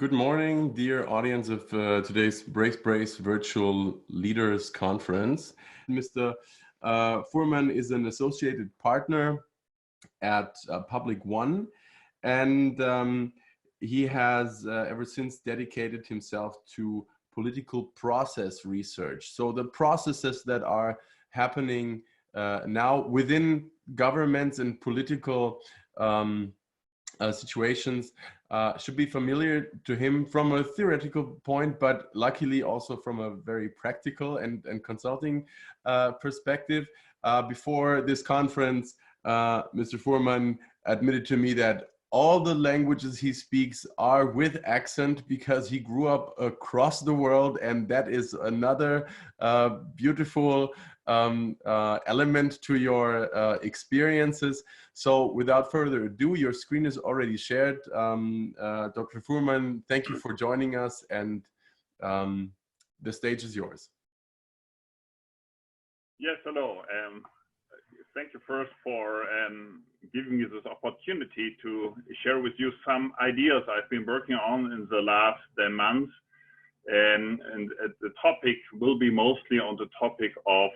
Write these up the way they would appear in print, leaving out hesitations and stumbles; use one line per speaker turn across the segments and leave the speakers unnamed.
Good morning, dear audience of today's Brace Virtual Leaders Conference. Mr. Fuhrmann is an associated partner at Public One, and he has ever since dedicated himself to political process research. So the processes that are happening now within governments and political situations should be familiar to him from a theoretical point, but luckily also from a very practical and consulting perspective. Before this conference, Mr. Fuhrmann admitted to me that all the languages he speaks are with accent because he grew up across the world, and that is another beautiful element to your experiences. So without further ado, your screen is already shared. Dr. Fuhrmann, thank you for joining us, and the stage is yours.
Yes, hello. Thank you first for giving me this opportunity to share with you some ideas I've been working on in the last months. And the topic will be mostly on the topic of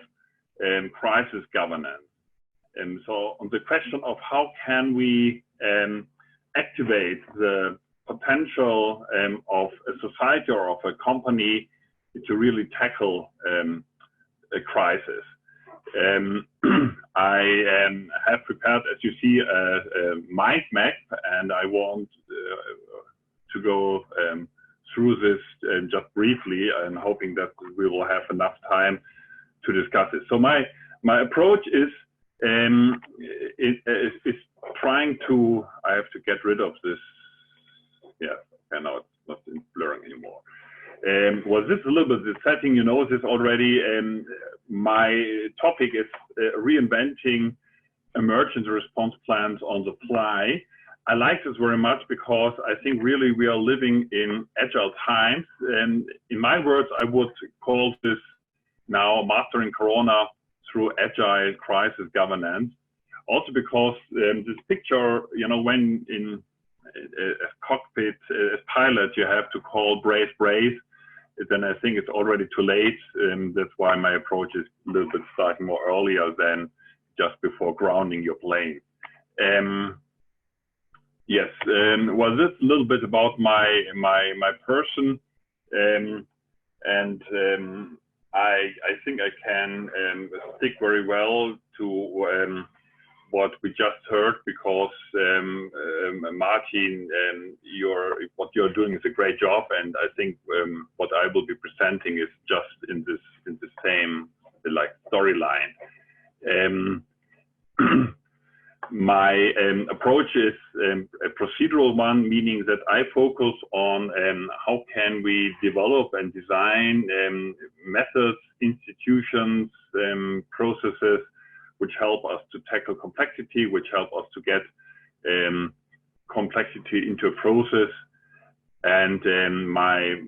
crisis governance. And so on the question of how can we activate the potential of a society or of a company to really tackle a crisis. I have prepared, as you see, a mind map, and I want to go through this just briefly, and hoping that we will have enough time to discuss it. So my approach is trying to. I have to get rid of this. Yeah, okay, now it's not blurring anymore. Well, this is a little bit the setting, you know this already. My topic is reinventing emergency response plans on the fly. I like this very much because I think really we are living in agile times. And in my words, I would call this now mastering Corona through agile crisis governance. Also because this picture, you know, when in a cockpit as pilot, you have to call brace, brace. Then I think it's already too late. That's why my approach is a little bit starting more earlier than just before grounding your plane. Yes, well, this is a little bit about my person, and I think I can stick very well to what we just heard, because Martin, what you're doing is a great job, and I think what I will be presenting is just in the same like storyline. My approach is a procedural one, meaning that I focus on how can we develop and design methods, institutions, processes which help us to tackle complexity, which help us to get complexity into a process. And my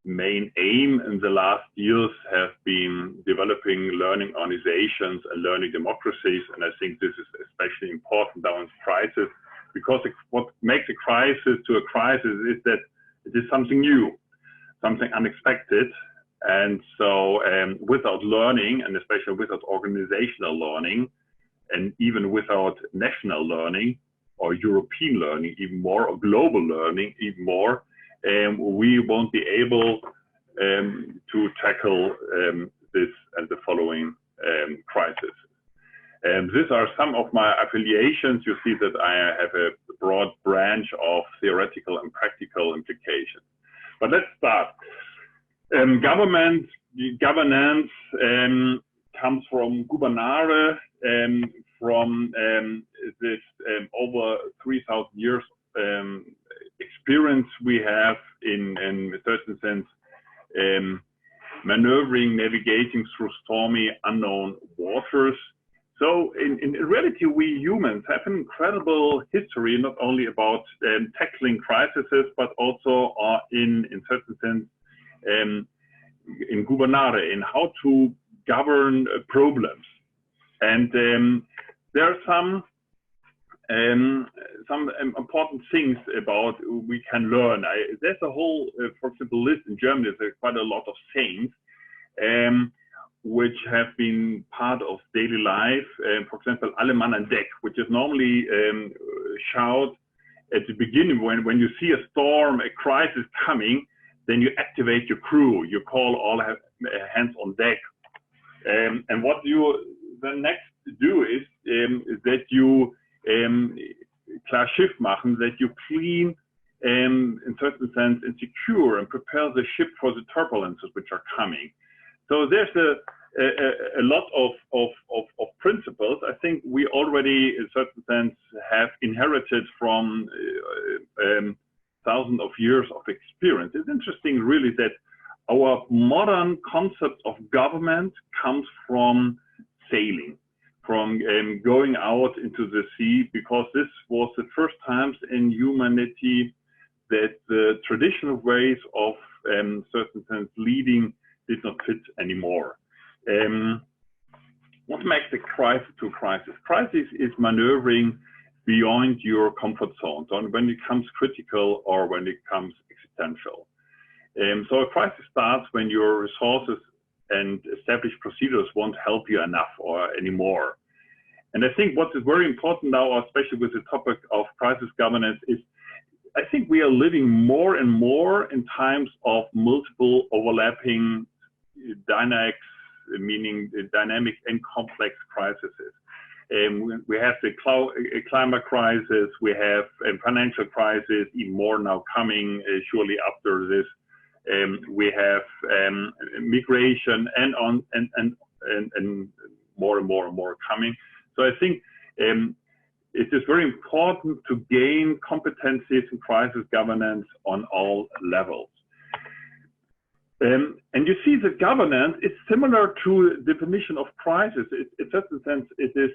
main aim in the last years have been developing learning organizations and learning democracies. And I think this is especially important now in crisis, because what makes a crisis to a crisis is that it is something new, something unexpected. And so without learning, and especially without organizational learning, and even without national learning or European learning even more, or global learning even more, we won't be able to tackle this and the following crisis. These are some of my affiliations. You see that I have a broad branch of theoretical and practical implications. But let's start. Governance comes from gubernare, from this over 3,000 years experience we have in a certain sense, maneuvering, navigating through stormy, unknown waters. So in reality, we humans have an incredible history, not only about tackling crises, but also in certain sense, in gubernare, in how to govern problems. And there are some some important things about we can learn. There's a whole, for example, list in Germany. There's quite a lot of sayings which have been part of daily life. For example, alle Mann an Deck, which is normally shout at the beginning when you see a storm, a crisis coming, then you activate your crew. You call all hands on deck. And what you then next do is that you klar Schiff machen, that you clean in certain sense and secure and prepare the ship for the turbulences which are coming. So there's a lot of principles. I think we already in certain sense have inherited from thousands of years of experience. It's interesting really that our modern concept of government comes from sailing, from going out into the sea, because this was the first times in humanity that the traditional ways of certain sense leading did not fit anymore. What makes a crisis to a crisis? Crisis is maneuvering beyond your comfort zone, so when it becomes critical or when it becomes existential. So a crisis starts when your resources and established procedures won't help you enough or anymore. And I think what is very important now, especially with the topic of crisis governance, is I think we are living more and more in times of multiple overlapping dynamics, meaning dynamic and complex crises. We have the climate crisis, we have a financial crisis, even more now coming surely after this. We have migration and more and more coming. So I think it is very important to gain competencies in crisis governance on all levels. And you see the governance is similar to the definition of crisis. In certain sense, it is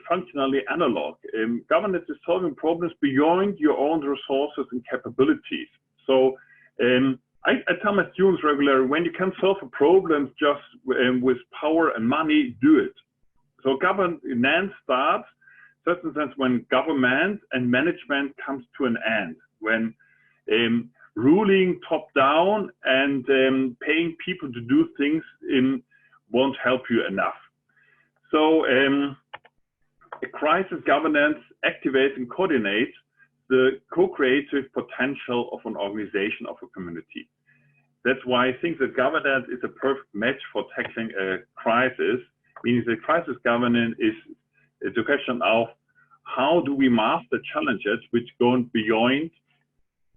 functionally analog. Governance is solving problems beyond your own resources and capabilities. So I tell my students regularly, when you can solve a problem just with power and money, do it. So governance starts, in certain sense, when government and management comes to an end, when ruling top down and paying people to do things won't help you enough. So a crisis governance activates and coordinates the co-creative potential of an organization, of a community. That's why I think that governance is a perfect match for tackling a crisis, meaning that crisis governance is the question of how do we master challenges which go beyond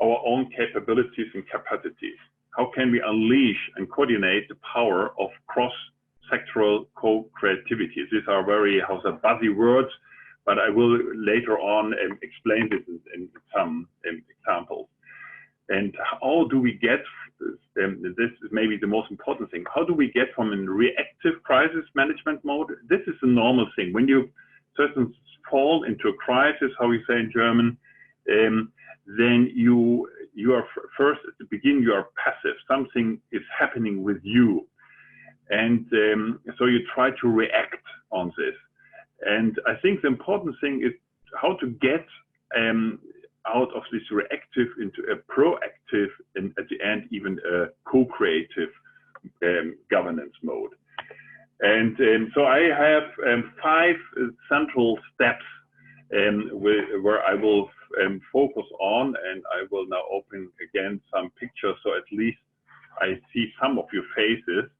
our own capabilities and capacities? How can we unleash and coordinate the power of cross-sectoral co-creativity? These are very, buzzy words, but I will later on explain this in some examples. And how do we get, this is maybe the most important thing, how do we get from a reactive crisis management mode? This is a normal thing. When you certain fall into a crisis, how we say in German, then you are first at the beginning, you are passive. Something is happening with you. And so you try to react on this. And I think the important thing is how to get out of this reactive into a proactive and at the end even a co-creative governance mode. And so I have 5 central steps where I will focus on, and I will now open again some pictures so at least I see some of your faces,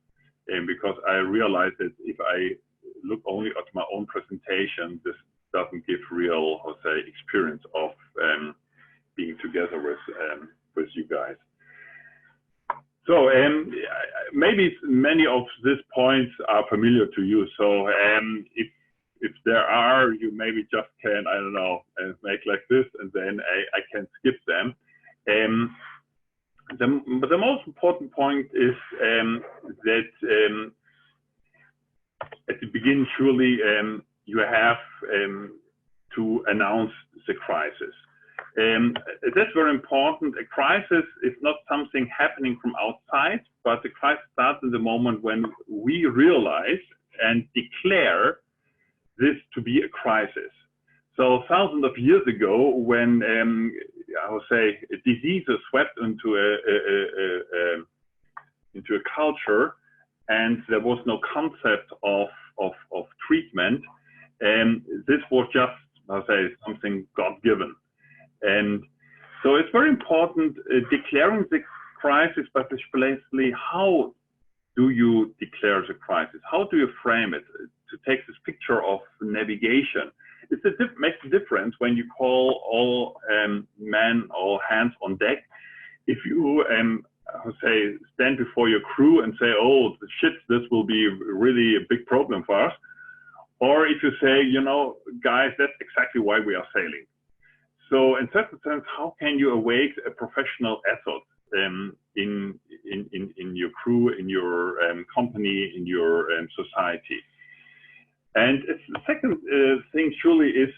because I realize that if I look only at my own presentation, this doesn't give real, experience of being together with you guys. So maybe many of these points are familiar to you. So if there are, you maybe just can, I don't know, make like this, and then I can skip them. But the most important point is that at the beginning, surely you have to announce the crisis. That's very important. A crisis is not something happening from outside, but the crisis starts in the moment when we realize and declare this to be a crisis. So thousands of years ago, when I would say diseases swept into a culture, and there was no concept of treatment, and this was just, I would say, something God-given. And so it's very important declaring the crisis, but especially how do you declare the crisis? How do you frame it? To take this picture of navigation, makes a difference when you call all men, all hands on deck. If you I would say stand before your crew and say, "Oh shit, this will be really a big problem for us," or if you say, "You know, guys, that's exactly why we are sailing." So in certain sense, how can you awake a professional ethos in your crew, in your company, in your society? And the second thing surely is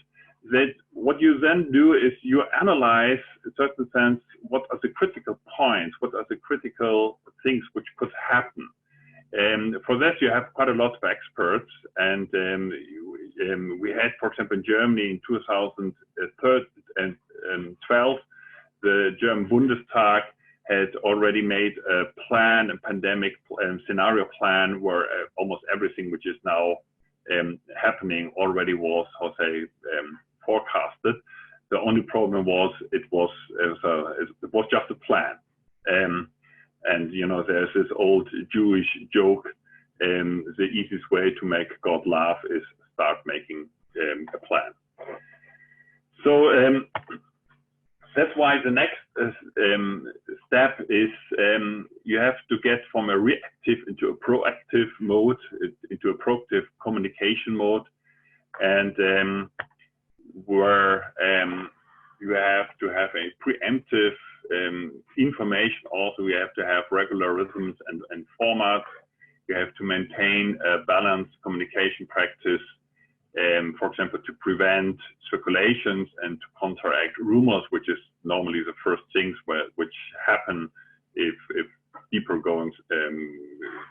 that what you then do is you analyze, in a certain sense, what are the critical points, what are the critical things which could happen. And for that, you have quite a lot of experts. And we had, for example, in Germany in 2012, the German Bundestag had already made a plan, a pandemic scenario plan, where almost everything which is now happening already was, how to say, forecasted. The only problem was it was just a plan. And you know, there's this old Jewish joke: the easiest way to make God laugh is start making a plan. So that's why the next step is you have to get from a reactive into a proactive mode, into a proactive communication mode, and where you have to have a preemptive information. Also, you have to have regular rhythms and formats. You have to maintain a balanced communication practice, for example, to prevent circulations and to counteract rumors, which is normally the first things which happen if deeper going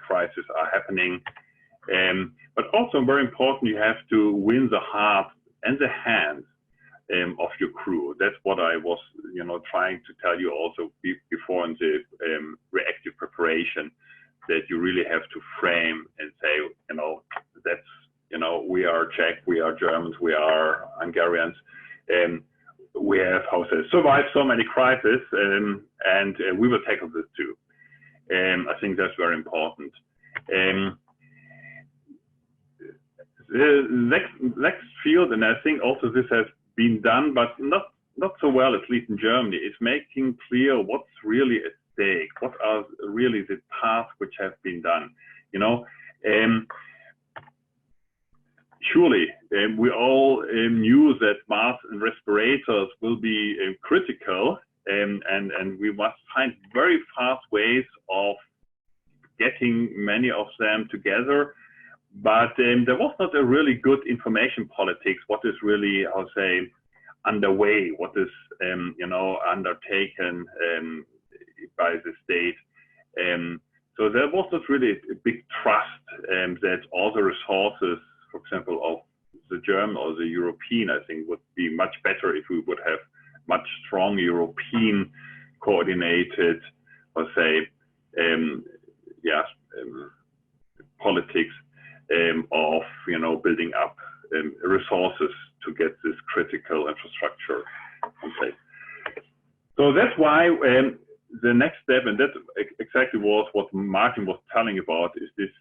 crises are happening. But also very important, you have to win the heart and the hands of your crew. That's what I was, you know, trying to tell you also before in the reactive preparation, that you really have to frame and say, you know, that's, you know, we are Czech, we are Germans, we are Hungarians, we have, how to say, survived so many crises, and we will tackle this too. I think that's very important. The next field, and I think also this has been done, but not so well, at least in Germany, is making clear what's really at stake, what are really the tasks which have been done. You know, surely we all knew that masks and respirators will be critical, and we must find very fast ways of getting many of them together. But there was not a really good information politics. What is really, I'll say, underway? What is, you know, undertaken by the state? So there was not really a big trust that all the resources, for example, of the German or the European, I think, would be much better if we would have much strong European coordinated, I'll say, politics. Of, you know, building up resources to get this critical infrastructure in place. So that's why the next step, and that exactly was what Martin was telling about, is this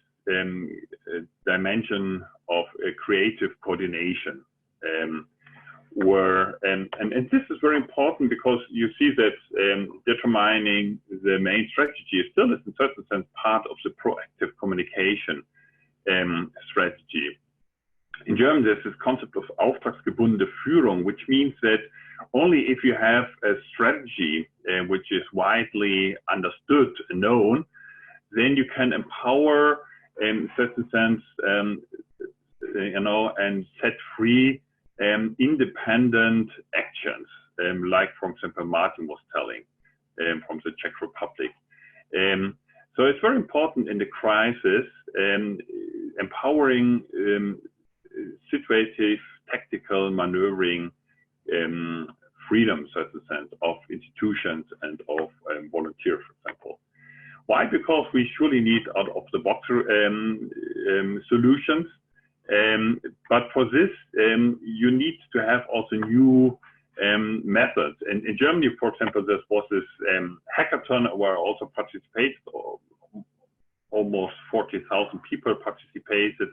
dimension of creative coordination, where and this is very important, because you see that determining the main strategy is still, in a certain sense, part of the proactive communication strategy. In German, there's this concept of auftragsgebundene Führung, which means that only if you have a strategy which is widely understood and known, then you can empower, in a certain sense, you know, and set free independent actions, like, for example, Martin was telling from the Czech Republic. So it's very important in the crisis, empowering situative tactical maneuvering freedom, so to sense, of institutions and of volunteers, for example. Why? Because we surely need out-of-the-box solutions, but for this, you need to have also new methods. And in Germany, for example, there was this hackathon where I also participated. Almost 40,000 people participated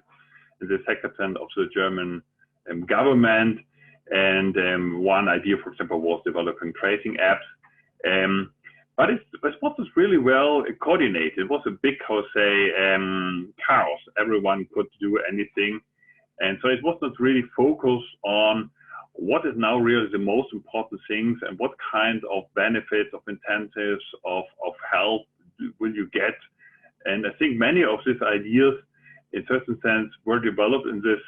in this hackathon of the German government. And one idea, for example, was developing tracing apps. But it was really well coordinated. It was a big, how to say, chaos. Everyone could do anything. And so it was not really focused on what is now really the most important things and what kind of benefits, of incentives, of help will you get. And I think many of these ideas, in certain sense, were developed in this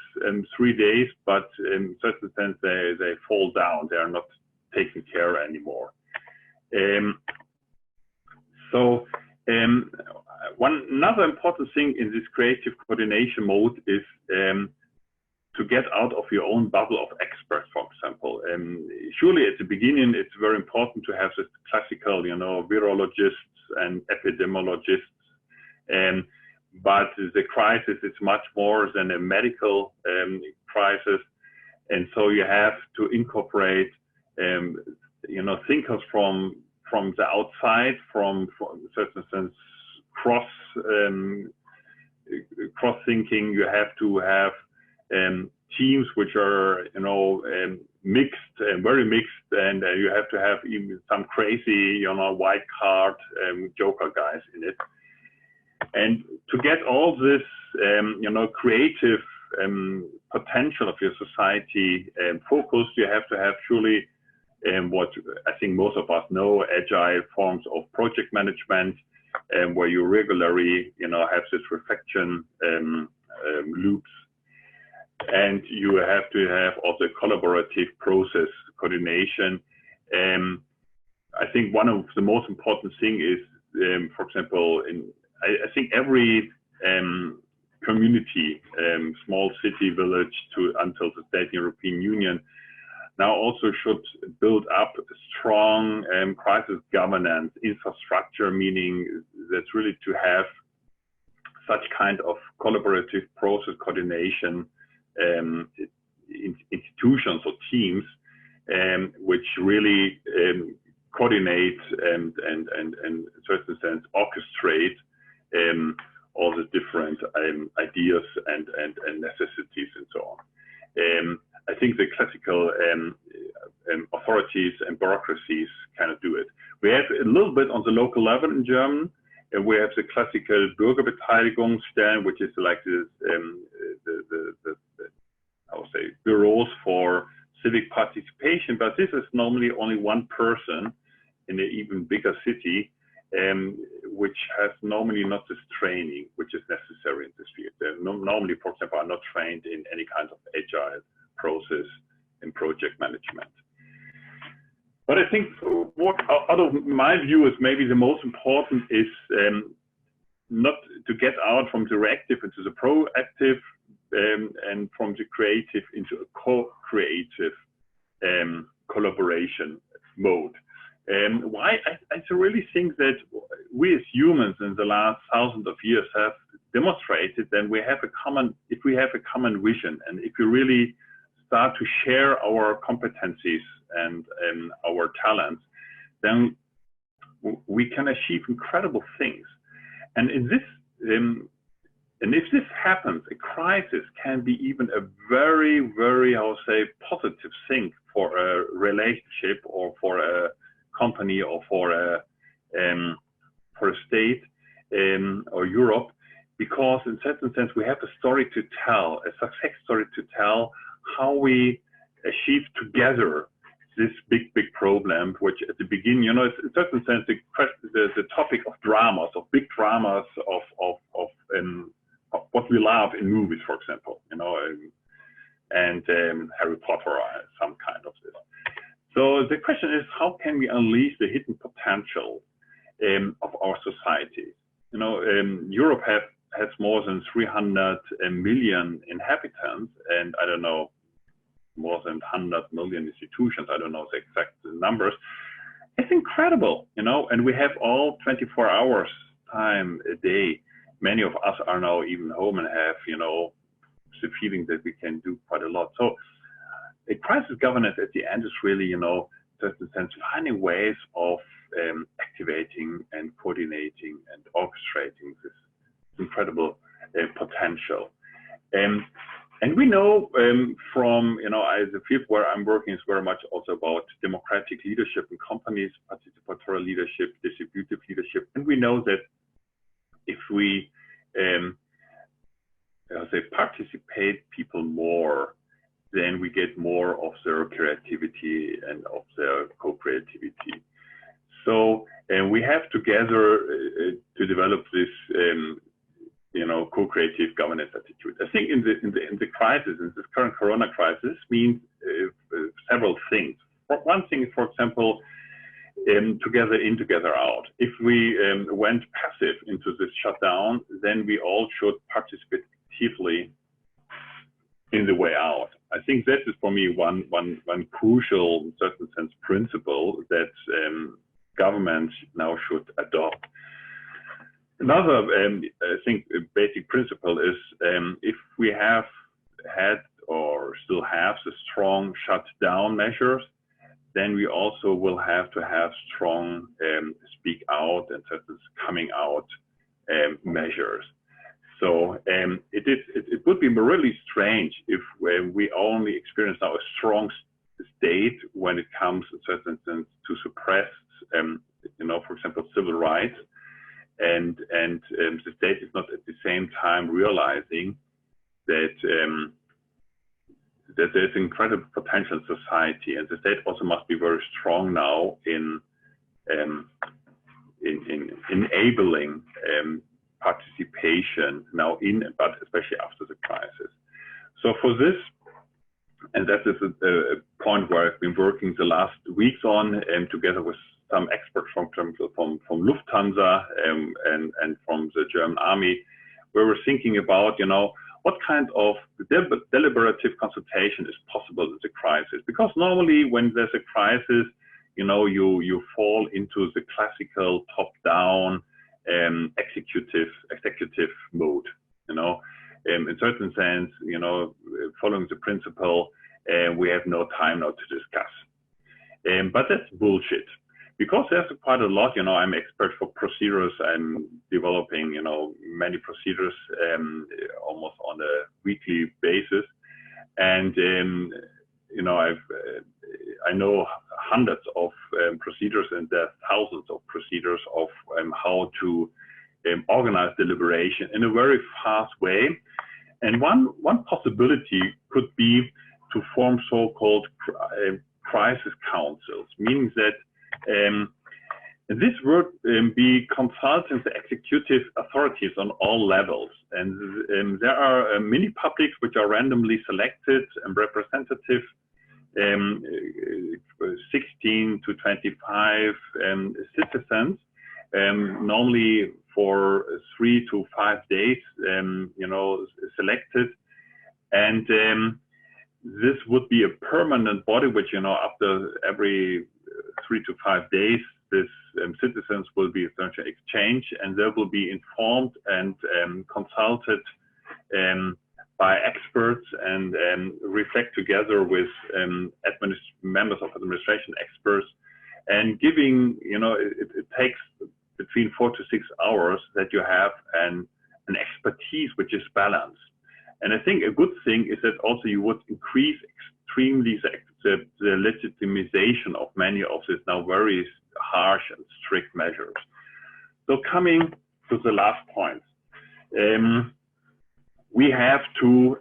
3 days, but in certain sense, they fall down. They are not taken care of anymore. Another important thing in this creative coordination mode is to get out of your own bubble of experts, for example. Surely at the beginning, it's very important to have this classical, virologists and epidemiologists. But the crisis is much more than a medical crisis. And so you have to incorporate, thinkers from the outside, from certain sense, cross-thinking. You have to have teams which are, mixed and very mixed, and you have to have even some crazy, white card joker guys in it. And to get all this, creative potential of your society focused, you have to have surely what I think most of us know, agile forms of project management, where you regularly, have this reflection loops. And you have to have also collaborative process coordination. I think one of the most important things is, for example, I think every community, small city, village, until the state European Union, now also should build up a strong crisis governance infrastructure, meaning that's really to have such kind of collaborative process coordination institutions or teams which really coordinate and in certain sense orchestrate all the different ideas and necessities and so on. I think the classical authorities and bureaucracies cannot do it. We have a little bit on the local level in German. We have the classical Bürgerbeteiligungsstellen, which is like this, I would say, bureaus for civic participation. But this is normally only one person in an even bigger city, which has normally not this training which is necessary in this field. They normally, for example, are not trained in any kind of agile process in project management. But I think what out of my view is maybe the most important is not to get out from the reactive into the proactive and from the creative into a co-creative collaboration mode. Why? I really think that we as humans in the last thousands of years have demonstrated that we have if we have a common vision, and if we really start to share our competencies and our talents, then we can achieve incredible things. And in this, and if this happens, a crisis can be even a very, very, I would say, positive thing for a relationship or for a company or for a state or Europe, because in certain sense we have a story to tell, a success story to tell, how we achieve together this big problem, which at the beginning, in a certain sense, the topic of dramas, of big dramas, of what we love in movies, for example, and Harry Potter or some kind of this. So the question is, how can we unleash the hidden potential of our society? Europe has more than 300 million inhabitants, and I don't know, more than 100 million institutions. I don't know the exact numbers. It's incredible, you know, and we have all 24 hours time a day. Many of us are now even home and have, you know, the feeling that we can do quite a lot. So a crisis governance at the end is really, you know, in a sense, finding ways of activating and coordinating and orchestrating this incredible potential. And we know from, you know, the field where I'm working is very much also about democratic leadership in companies, participatory leadership, distributive leadership. And we know that if we participate people more, then we get more of their creativity and of their co-creativity. So we have together to develop this you know, co-creative governance attitude. I think in the crisis, in this current Corona crisis, means several things. One thing is, for example, together in, together out. If we went passive into this shutdown, then we all should participate actively in the way out. I think that is for me one crucial, in certain sense, principle that governments now should adopt. Another, I think, basic principle is if we have had or still have the strong shutdown measures, then we also will have to have strong speak out and certain coming out measures. So it would be really strange if we only experience now a strong state when it comes, in certain sense, to suppress, you know, for example, civil rights. And the state is not at the same time realizing that that there's incredible potential in society, and the state also must be very strong now in enabling participation now but especially after the crisis. So for this, and that is a point where I've been working the last weeks on, together with some experts from Lufthansa and from the German army, where we're thinking about, you know, what kind of deliberative consultation is possible in the crisis. Because normally when there's a crisis, you know, you fall into the classical top-down executive mode, you know. In certain sense, you know, following the principle, we have no time now to discuss. But that's bullshit. Because there's quite a lot, you know, I'm expert for procedures. I'm developing, you know, many procedures almost on a weekly basis. And, you know, I know hundreds of procedures, and there are thousands of procedures of how to organize deliberation in a very fast way. And one possibility could be to form so-called crisis councils, meaning that this would be consulting the executive authorities on all levels. And there are mini publics which are randomly selected and representative, 16 to 25 citizens, normally for 3 to 5 days, you know, selected. And this would be a permanent body, which, you know, after every 3 to 5 days, this citizens will be essentially exchanged, and they will be informed and consulted by experts and reflect together with members of administration experts, and giving, you know, it takes between 4 to 6 hours that you have an expertise which is balanced. And I think a good thing is that also you would increase extremely the legitimization of many of these now very harsh and strict measures. So coming to the last point, we have to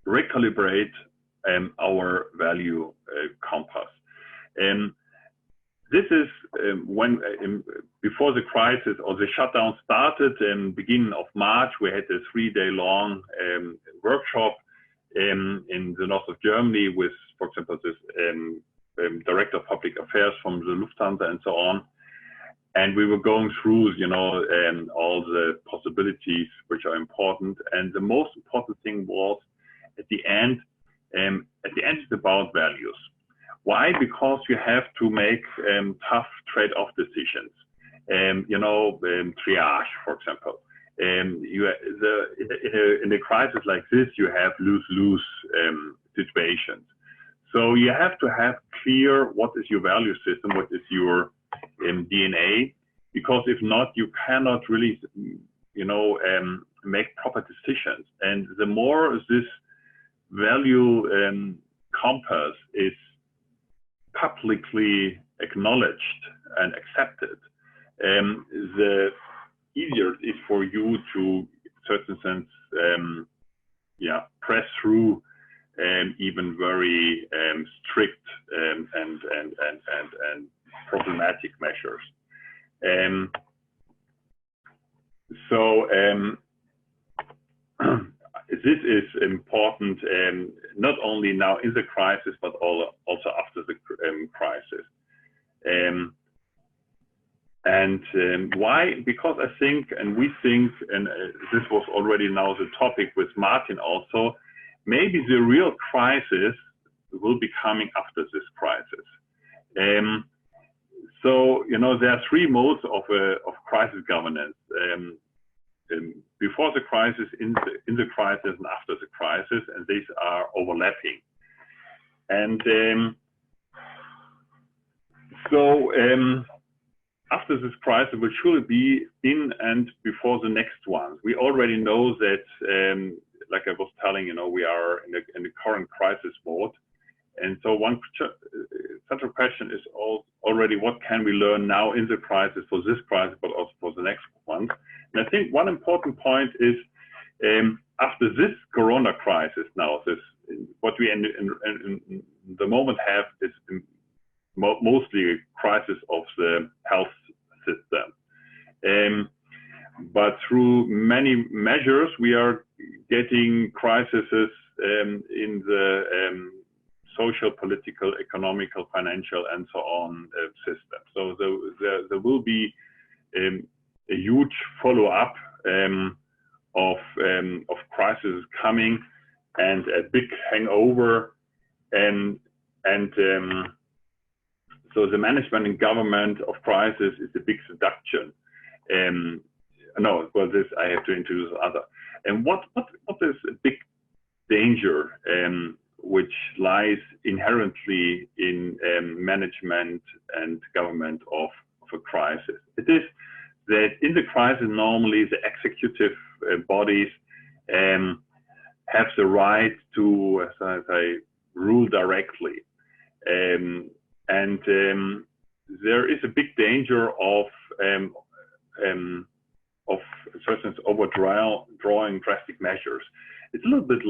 recalibrate our value compass. This is when before the crisis or the shutdown started in beginning of March, we had a 3-day-long workshop in the north of Germany with, for example, this director of public affairs from the Lufthansa and so on. And we were going through, you know, all the possibilities which are important. And the most important thing was at the end At the end, it's about values. Why? Because you have to make tough trade-off decisions. Triage, for example. In a crisis like this, you have lose-lose situations. So you have to have clear what is your value system, what is your DNA, because if not, you cannot really, make proper decisions. And the more this value compass is publicly acknowledged and accepted, the easier it is for you to, in a certain sense, press through even very strict and problematic measures. This is important, not only now in the crisis, but also after the crisis. Why? Because I think, and we think, and this was already now the topic with Martin also, maybe the real crisis will be coming after this crisis. There are three modes of crisis governance. Before the crisis, in the crisis, and after the crisis, and these are overlapping. And after this crisis will surely be in and before the next one. We already know that, like I was telling, we are in the current crisis mode. And so one central question is already what can we learn now in the crisis for this crisis, but also for the next one. And I think one important point is after this Corona crisis now, what we in the moment have is mostly a crisis of the health system. But through many measures, we are getting crises in the social, political, economical, financial, and so on system. So there will be a huge follow-up of crises coming and a big hangover, so the management and government of crisis is a big seduction. This I have to introduce other. And what is a big danger which lies inherently in management and government of a crisis? It is that in the crisis, normally the executive bodies have the right to, as I say, rule directly. There is a big danger of certain overdrawing drastic measures. It's a little bit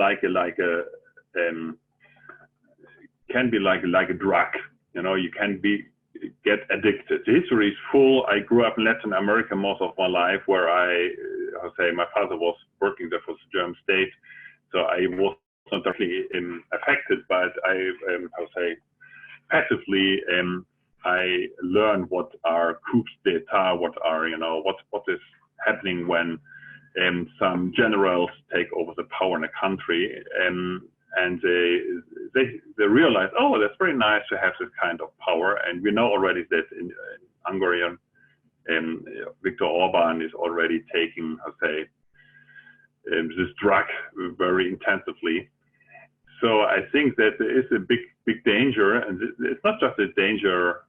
can be like a drug. You can get addicted. The history is full. I grew up in Latin America most of my life, where my father was working there for the German state, so I was not directly affected, but passively, I learned what are coups d'etat, what is happening when some generals take over the power in a country, and they realize, oh, that's very nice to have this kind of power. And we know already that in Hungary, Viktor Orban is already taking, this drug very intensively. So I think that there is a big danger, and it's not just a danger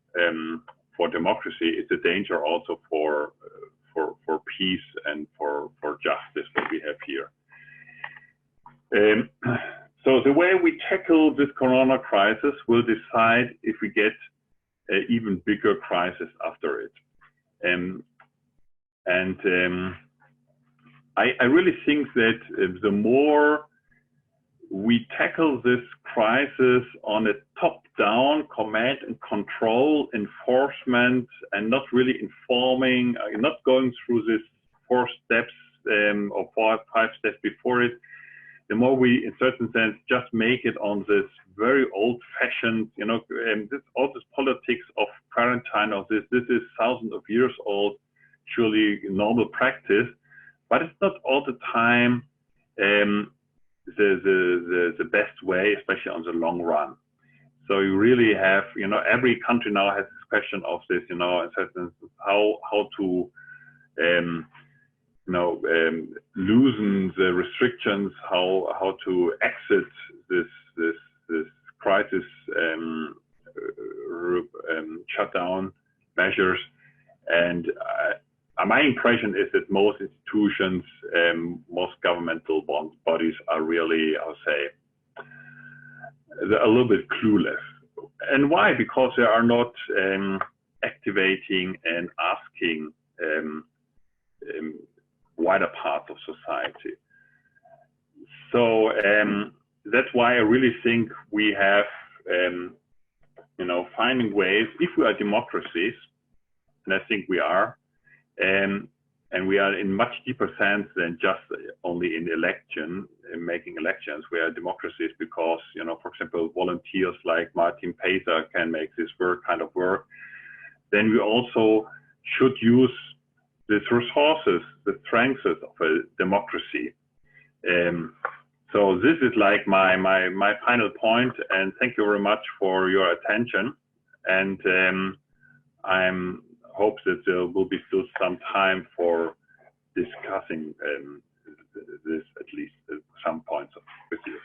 for democracy; it's a danger also for peace and for justice that we have here. So the way we tackle this Corona crisis will decide if we get an even bigger crisis after it. I really think that the more we tackle this crisis on a top-down command and control enforcement, and not really informing, not going through this 4 steps or 5 steps before it, the more we, in certain sense, just make it on this very old-fashioned, all this politics of quarantine, of this is thousands of years old, surely normal practice, but it's not all the time the best way, especially on the long run. So you really have, every country now has this question of this, how to, loosen the restrictions, how to exit this crisis shutdown measures. And my impression is that most institutions, most governmental bodies are really, I'll say, they're a little bit clueless. And why? Because they are not activating and asking wider parts of society. So that's why I really think we have, finding ways, if we are democracies, and I think we are, and we are in much deeper sense than just only in making elections. We are democracies because, for example, volunteers like Martin Pater can make this kind of work. Then we also should use these resources, the strengths of a democracy. So this is like my final point, and thank you very much for your attention. And I hope that there will be still some time for discussing this, at least some points with you.